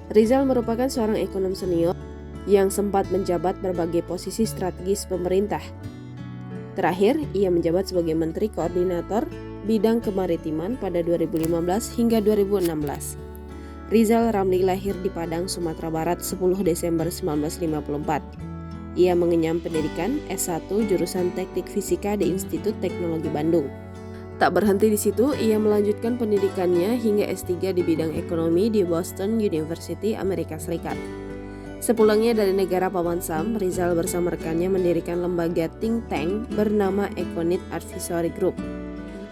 Rizal merupakan seorang ekonom senior yang sempat menjabat berbagai posisi strategis pemerintah. Terakhir, ia menjabat sebagai Menteri Koordinator Bidang Kemaritiman pada 2015 hingga 2016. Rizal Ramli lahir di Padang, Sumatera Barat 10 Desember 1954. Ia mengenyam pendidikan S1 jurusan Teknik Fisika di Institut Teknologi Bandung. Tak berhenti di situ, ia melanjutkan pendidikannya hingga S3 di bidang ekonomi di Boston University, Amerika Serikat. Sepulangnya dari negara Paman Sam, Rizal bersama rekannya mendirikan lembaga think tank bernama Econit Advisory Group.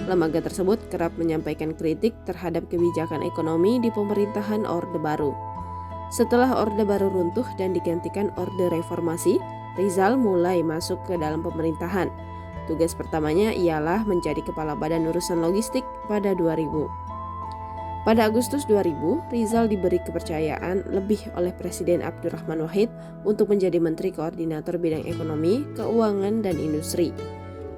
Lembaga tersebut kerap menyampaikan kritik terhadap kebijakan ekonomi di pemerintahan Orde Baru. Setelah Orde Baru runtuh dan digantikan Orde Reformasi, Rizal mulai masuk ke dalam pemerintahan. Tugas pertamanya ialah menjadi Kepala Badan Urusan Logistik pada 2000. Pada Agustus 2000, Rizal diberi kepercayaan lebih oleh Presiden Abdurrahman Wahid untuk menjadi Menteri Koordinator Bidang Ekonomi, Keuangan, dan Industri.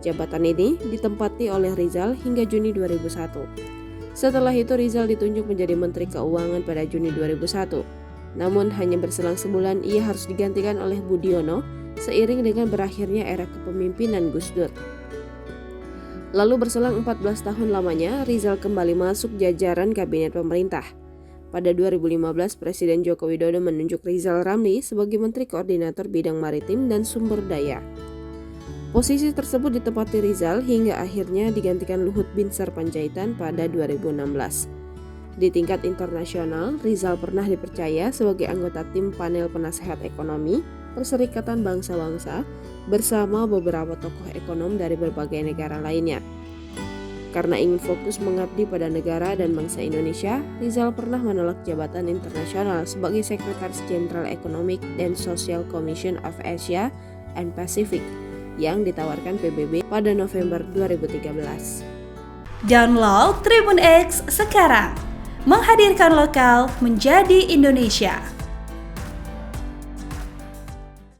Jabatan ini ditempati oleh Rizal hingga Juni 2001. Setelah itu Rizal ditunjuk menjadi Menteri Keuangan pada Juni 2001. Namun hanya berselang sebulan ia harus digantikan oleh Budiono seiring dengan berakhirnya era kepemimpinan Gus Dur. Lalu berselang 14 tahun lamanya, Rizal kembali masuk jajaran kabinet pemerintah. Pada 2015, Presiden Joko Widodo menunjuk Rizal Ramli sebagai Menteri Koordinator Bidang Maritim dan Sumber Daya. Posisi tersebut ditempati Rizal hingga akhirnya digantikan Luhut Binsar Panjaitan pada 2016. Di tingkat internasional, Rizal pernah dipercaya sebagai anggota tim panel penasehat ekonomi Perserikatan Bangsa-Bangsa bersama beberapa tokoh ekonom dari berbagai negara lainnya. Karena ingin fokus mengabdi pada negara dan bangsa Indonesia, Rizal pernah menolak jabatan internasional sebagai Sekretaris Jenderal Economic and Social Commission of Asia and Pacific yang ditawarkan PBB pada November 2013. Download Tribun X sekarang, menghadirkan lokal menjadi Indonesia.